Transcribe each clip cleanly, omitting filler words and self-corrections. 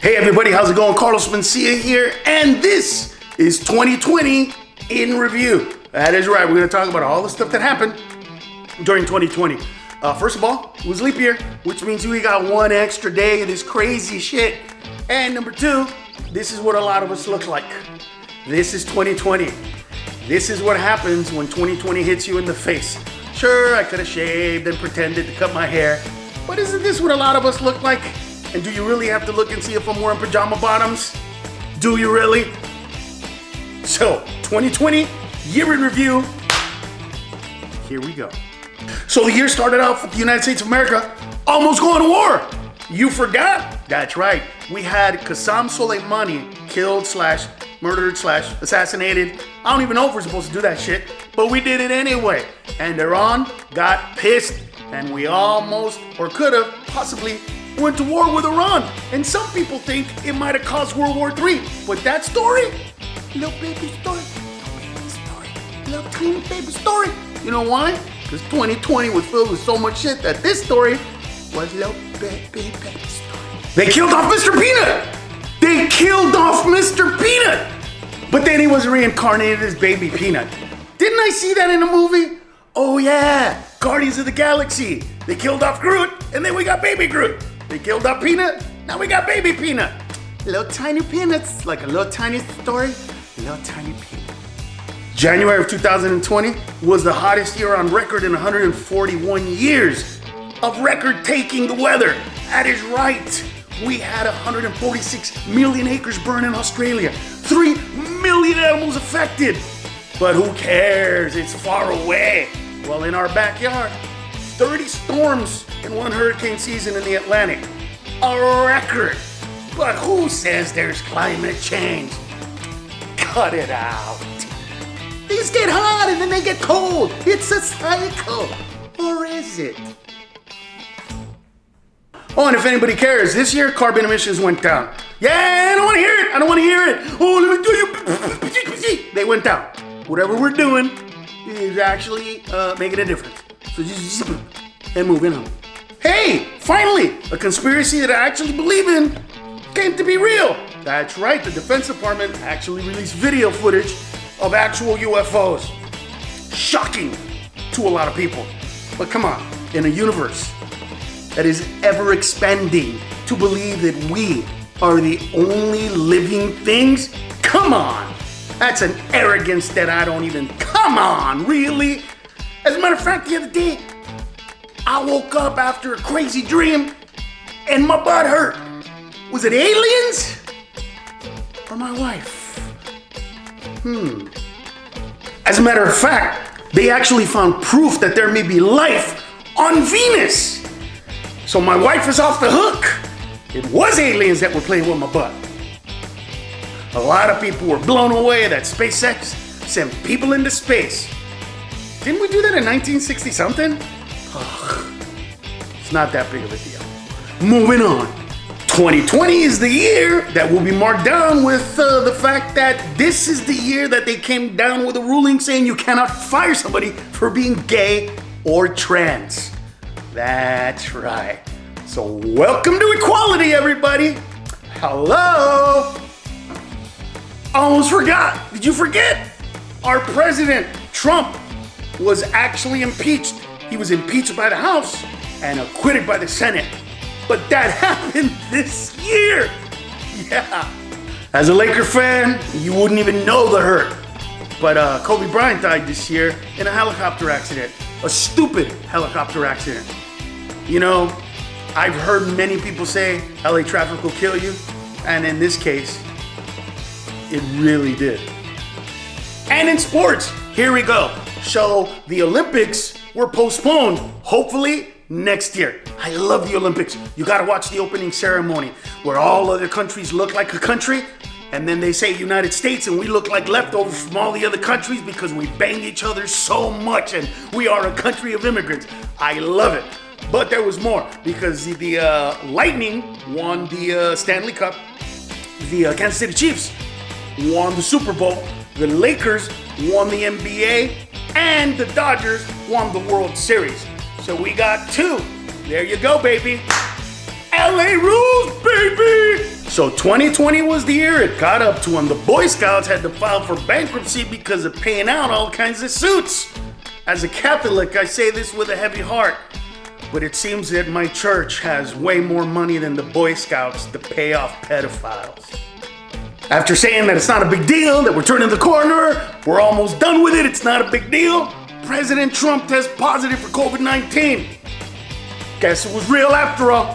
Hey everybody, how's it going? Carlos Mencia here, and this is 2020 in review. That is right, we're going to talk about all the stuff that happened during 2020. First of all, it was leap year, which means we got one extra day of this crazy shit. And number two, this is what a lot of us look like. This is 2020. This is what happens when 2020 hits you in the face. Sure, I could have shaved and pretended to cut my hair, but isn't this what a lot of us look like? And do you really have to look and see if I'm wearing pajama bottoms? Do you really? So, 2020, year in review. Here we go. So the year started off with the United States of America almost going to war. You forgot? That's right. We had Qasem Soleimani killed / murdered / assassinated. I don't even know if we're supposed to do that shit, but we did it anyway. And Iran got pissed, and we almost, or could have, possibly, went to war with Iran. And some people think it might have caused World War III. But that story, little baby story, little tiny baby story. You know why? Because 2020 was filled with so much shit that this story was little baby story. They killed off Mr. Peanut! They killed off Mr. Peanut! But then he was reincarnated as Baby Peanut. Didn't I see that in a movie? Oh yeah, Guardians of the Galaxy. They killed off Groot, and then we got Baby Groot. They killed off Peanut, now we got Baby Peanut. Little tiny peanuts, like a little tiny story, little tiny peanut. January of 2020 was the hottest year on record in 141 years of record-taking the weather. That is right. We had 146 million acres burned in Australia, 3 million animals affected. But who cares? It's far away. Well, in our backyard, 30 storms in one hurricane season in the Atlantic. A record. But who says there's climate change? Cut it out. These get hot and then they get cold. It's a cycle. Or is it? Oh, and if anybody cares, this year carbon emissions went down. Yeah, I don't want to hear it. I don't want to hear it. Oh, let me tell you. They went down. Whatever we're doing is actually making a difference. So just zip it and moving on. Hey, finally, a conspiracy that I actually believe in came to be real. That's right, the Defense Department actually released video footage of actual UFOs. Shocking to a lot of people. But come on, in a universe that is ever expanding, to believe that we are the only living things? Come on. That's an arrogance that I don't even, come on, really? As a matter of fact, the other day, I woke up after a crazy dream and my butt hurt. Was it aliens or my wife? As a matter of fact, they actually found proof that there may be life on Venus. So my wife is off the hook. It was aliens that were playing with my butt. A lot of people were blown away that SpaceX sent people into space. Didn't we do that in 1960 something? It's not that big of a deal. Moving on. 2020 is the year that will be marked down with the fact that this is the year that they came down with a ruling saying you cannot fire somebody for being gay or trans. That's right. So welcome to equality, everybody. Hello. Almost forgot. Did you forget? Our president, Trump, was actually impeached. He was impeached by the House and acquitted by the Senate. But that happened this year. Yeah. As a Laker fan, you wouldn't even know the hurt. But Kobe Bryant died this year in a helicopter accident. A stupid helicopter accident. You know, I've heard many people say LA traffic will kill you. And in this case, it really did. And in sports, here we go. So the Olympics were postponed, hopefully next year. I love the Olympics. You gotta watch the opening ceremony where all other countries look like a country, and then they say United States and we look like leftovers from all the other countries because we bang each other so much and we are a country of immigrants. I love it. But there was more because the Lightning won the Stanley Cup. The Kansas City Chiefs won the Super Bowl. The Lakers won the NBA. And the Dodgers won the World Series. So we got 2. There you go, baby. LA rules, baby! So 2020 was the year it got up to when the Boy Scouts had to file for bankruptcy because of paying out all kinds of suits. As a Catholic, I say this with a heavy heart, but it seems that my church has way more money than the Boy Scouts to pay off pedophiles. After saying that it's not a big deal, that we're turning the corner, we're almost done with it, it's not a big deal, President Trump tests positive for COVID-19. Guess it was real after all.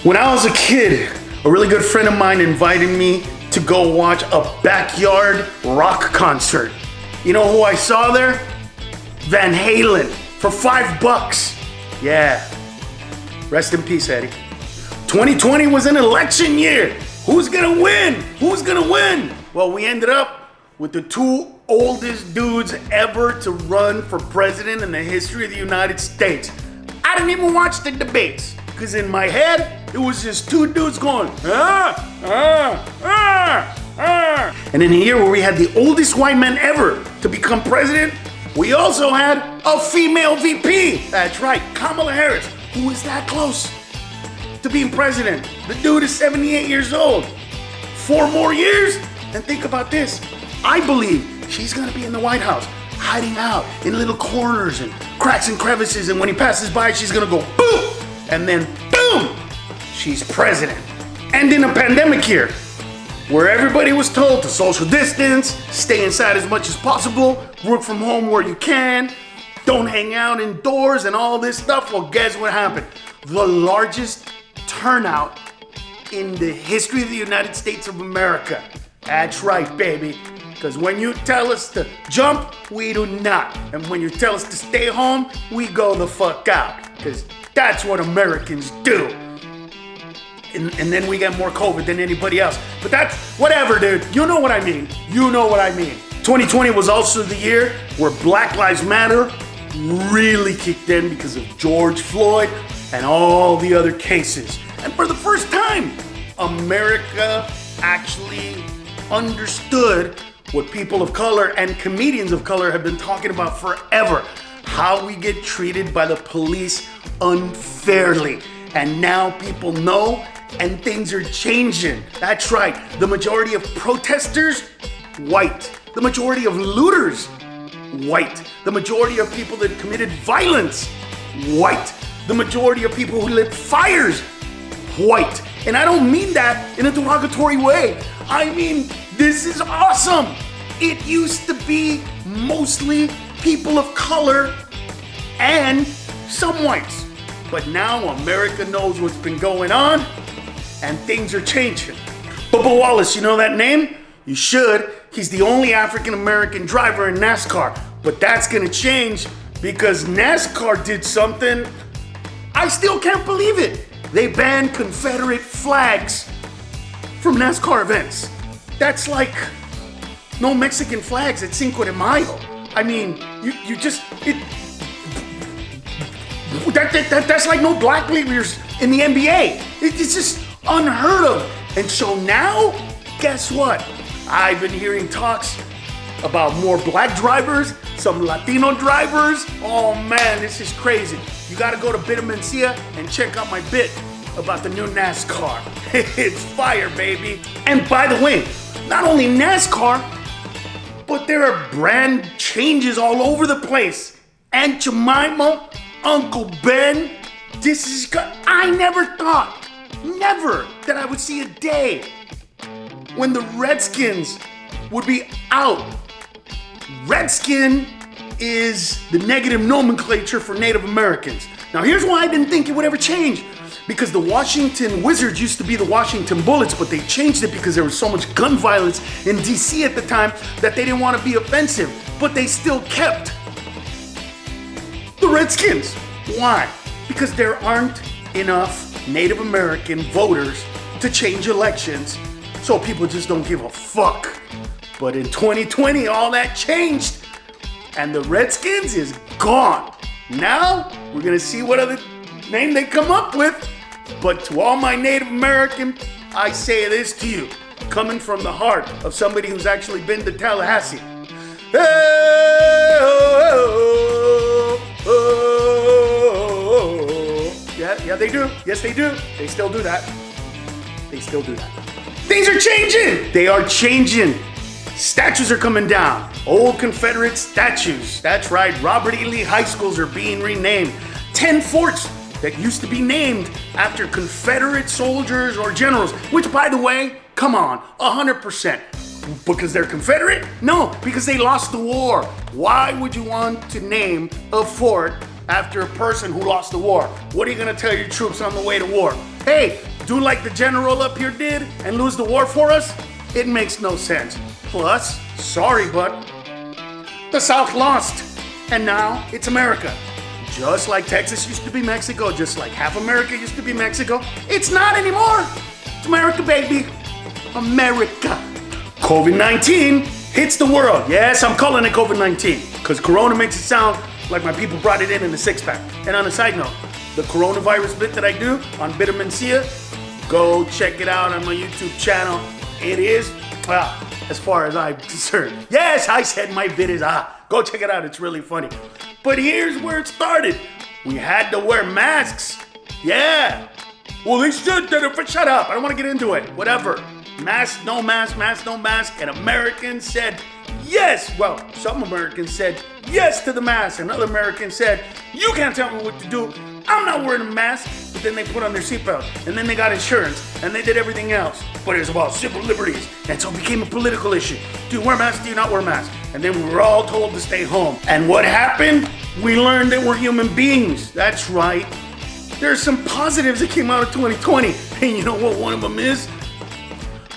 When I was a kid, a really good friend of mine invited me to go watch a backyard rock concert. You know who I saw there? Van Halen for $5. Yeah. Rest in peace, Eddie. 2020 was an election year. Who's gonna win? Who's gonna win? Well, we ended up with the two oldest dudes ever to run for president in the history of the United States. I didn't even watch the debates, because in my head, it was just two dudes going, And in a year where we had the oldest white man ever to become president, we also had a female VP. That's right, Kamala Harris, who was that close to being president. The dude is 78 years old. 4 more years? And think about this. I believe she's gonna be in the White House, hiding out in little corners and cracks and crevices, and when he passes by, she's gonna go boom! And then boom! She's president. And in a pandemic year, where everybody was told to social distance, stay inside as much as possible, work from home where you can, don't hang out indoors and all this stuff, well, guess what happened? The largest turnout in the history of the United States of America. That's right, baby. Because when you tell us to jump, we do not. And when you tell us to stay home, we go the fuck out. Because that's what Americans do. And then we get more COVID than anybody else. But that's whatever, dude. You know what I mean. You know what I mean. 2020 was also the year where Black Lives Matter really kicked in because of George Floyd and all the other cases. And for the first time, America actually understood what people of color and comedians of color have been talking about forever. How we get treated by the police unfairly. And now people know, and things are changing. That's right. The majority of protesters, white. The majority of looters, white. The majority of people that committed violence, white. The majority of people who lit fires, white. And I don't mean that in a derogatory way. I mean, this is awesome. It used to be mostly people of color and some whites. But now America knows what's been going on and things are changing. Bubba Wallace, you know that name? You should. He's the only African American driver in NASCAR. But that's gonna change because NASCAR did something. I still can't believe it. They banned Confederate flags from NASCAR events. That's like no Mexican flags at Cinco de Mayo. I mean, you just, that's like no black leaders in the NBA. It's just unheard of. And so now, guess what? I've been hearing talks about more black drivers, some Latino drivers. Oh man, this is crazy. You gotta go to Mencia and check out my bit about the new NASCAR. It's fire, baby. And by the way, not only NASCAR, but there are brand changes all over the place. Aunt Jemima, Uncle Ben, I never thought, never, that I would see a day when the Redskins would be out. Redskin is the negative nomenclature for Native Americans. Now here's why I didn't think it would ever change. Because the Washington Wizards used to be the Washington Bullets, but they changed it because there was so much gun violence in DC at the time that they didn't want to be offensive. But they still kept the Redskins. Why? Because there aren't enough Native American voters to change elections, so people just don't give a fuck. But in 2020, all that changed, and the Redskins is gone. Now, we're gonna see what other name they come up with. But to all my Native American, I say this to you, coming from the heart of somebody who's actually been to Tallahassee. Hey, oh, oh, oh, oh. Yeah, they do. Yes, they do. They still do that. They still do that. Things are changing. They are changing. Statues are coming down. Old Confederate statues. That's right. Robert E. Lee high schools are being renamed. 10 forts that used to be named after Confederate soldiers or generals, which, by the way, come on, 100%. Because they're Confederate? No, because they lost the war. Why would you want to name a fort after a person who lost the war? What are you gonna tell your troops on the way to war? Hey, do like the general up here did and lose the war for us? It makes no sense. Plus, sorry, but the South lost, and now it's America. Just like Texas used to be Mexico, just like half America used to be Mexico, it's not anymore. It's America, baby. America. COVID-19 hits the world. Yes, I'm calling it COVID-19 because Corona makes it sound like my people brought it in a six-pack. And on a side note, the coronavirus bit that I do on Bit of Mencia, go check it out on my YouTube channel. It is, well, as far as I'm concerned. Yes, I said my bit is, go check it out. It's really funny. But here's where it started. We had to wear masks. Yeah. Well, they said that if shut up. I don't want to get into it. Whatever. Mask, no mask, mask, no mask. And Americans said yes. Well, some Americans said yes to the mask. Another American said, you can't tell me what to do. I'm not wearing a mask. But then they put on their seatbelt. And then they got insurance. And they did everything else. But it was about civil liberties. And so it became a political issue. Do you wear a mask? Do you not wear a mask? And then we were all told to stay home. And what happened? We learned that we're human beings. That's right. There's some positives that came out of 2020. And you know what one of them is?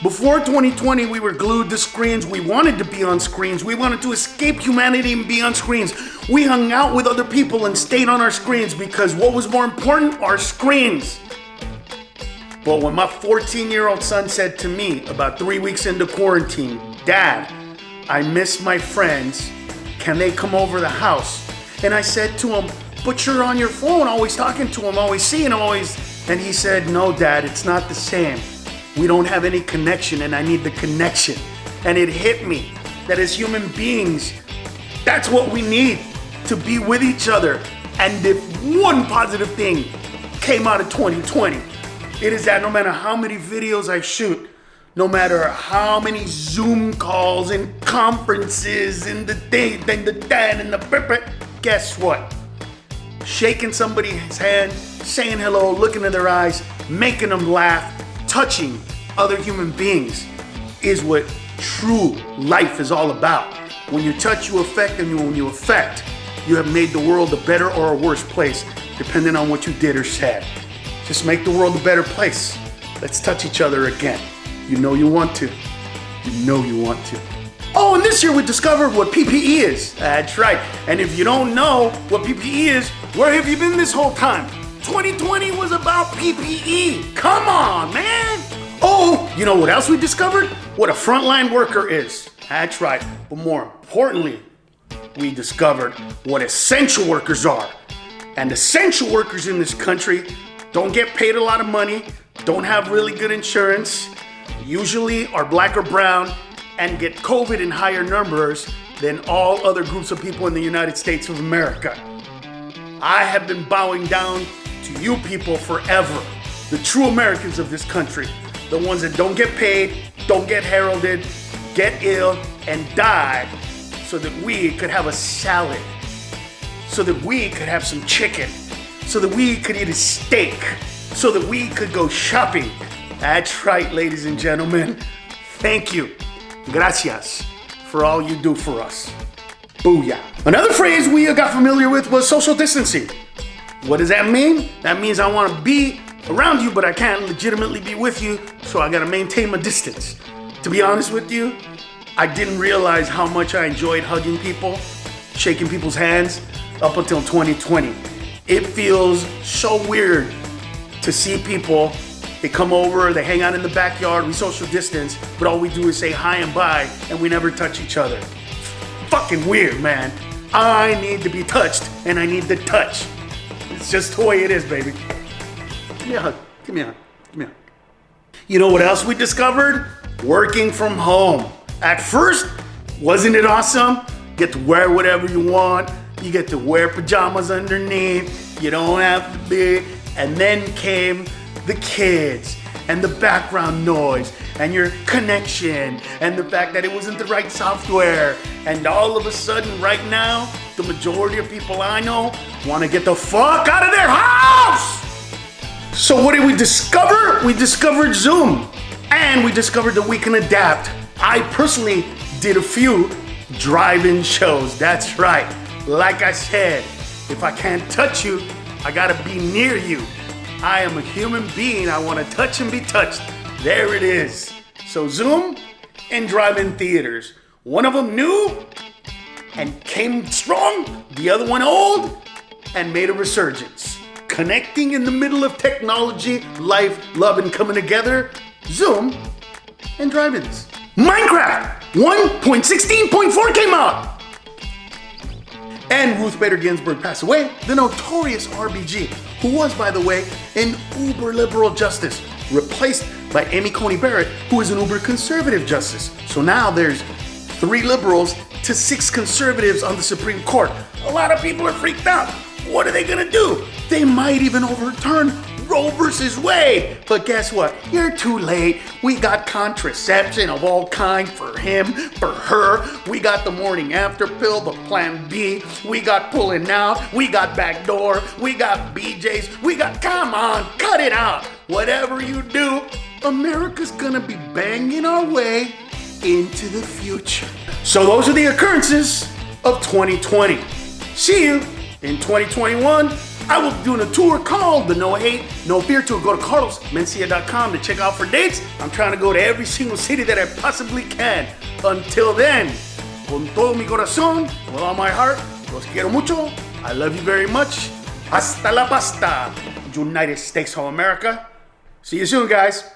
Before 2020, we were glued to screens. We wanted to be on screens. We wanted to escape humanity and be on screens. We hung out with other people and stayed on our screens because what was more important? Our screens. But when my 14-year-old son said to me about 3 weeks into quarantine, Dad, I miss my friends. Can they come over the house? And I said to him, but you're on your phone, always talking to him, always seeing him, always. And he said, no, Dad, it's not the same. We don't have any connection and I need the connection. And it hit me that as human beings, that's what we need, to be with each other. And if one positive thing came out of 2020, it is that no matter how many videos I shoot, no matter how many Zoom calls and conferences and the thing and the that and the guess what? Shaking somebody's hand, saying hello, looking in their eyes, making them laugh, touching other human beings is what true life is all about. When you touch, you affect, and when you affect, you have made the world a better or a worse place, depending on what you did or said. Just make the world a better place. Let's touch each other again. You know you want to. You know you want to. Oh, and this year we discovered what PPE is. That's right. And if you don't know what PPE is, where have you been this whole time? 2020 was about PPE. Come on, man. Oh, you know what else we discovered? What a frontline worker is. That's right. But more importantly, we discovered what essential workers are. And essential workers in this country don't get paid a lot of money, don't have really good insurance, usually are black or brown, and get COVID in higher numbers than all other groups of people in the United States of America. I have been bowing down to you people forever, the true Americans of this country, the ones that don't get paid, don't get heralded, get ill, and die so that we could have a salad, so that we could have some chicken, so that we could eat a steak, so that we could go shopping. That's right, ladies and gentlemen. Thank you. Gracias for all you do for us. Booyah. Another phrase we got familiar with was social distancing. What does that mean? That means I want to be around you, but I can't legitimately be with you, so I got to maintain my distance. To be honest with you, I didn't realize how much I enjoyed hugging people, shaking people's hands up until 2020. It feels so weird to see people. They come over, they hang out in the backyard, we social distance, but all we do is say hi and bye, and we never touch each other. Fucking weird, man. I need to be touched, and I need the touch. It's just the way it is, baby. Give me a hug. Give me a hug. Give me a hug. You know what else we discovered? Working from home. At first, wasn't it awesome? Get to wear whatever you want. You get to wear pajamas underneath. You don't have to be. And then came the kids. and the background noise and your connection and the fact that it wasn't the right software. And all of a sudden, right now, the majority of people I know want to get the fuck out of their house. So what did we discover? We discovered Zoom, and we discovered that we can adapt. I personally did a few drive-in shows. That's right. Like I said, if I can't touch you, I gotta be near you. I am a human being. I want to touch and be touched. There it is. So Zoom and drive-in theaters. One of them new and came strong. The other one old and made a resurgence. Connecting in the middle of technology, life, love, and coming together. Zoom and drive-ins. Minecraft 1.16.4 came out. And Ruth Bader Ginsburg passed away, the notorious RBG, who was, by the way, an uber liberal justice, replaced by Amy Coney Barrett, who is an uber conservative justice. So now there's 3 liberals to 6 conservatives on the Supreme Court. A lot of people are freaked out. What are they gonna do? They might even overturn Roe versus Wade. But guess what? You're too late. We got contraception of all kinds for him, for her. We got the morning after pill, the plan B. We got pulling out. We got backdoor. We got BJ's. We got, come on, cut it out. Whatever you do, America's gonna be banging our way into the future. So those are the occurrences of 2020. See you in 2021. I will be doing a tour called the No Hate, No Fear Tour. Go to carlosmencia.com to check out for dates. I'm trying to go to every single city that I possibly can. Until then, con todo mi corazón, with all my heart, los quiero mucho. I love you very much. Hasta la pasta, United States of America. See you soon, guys.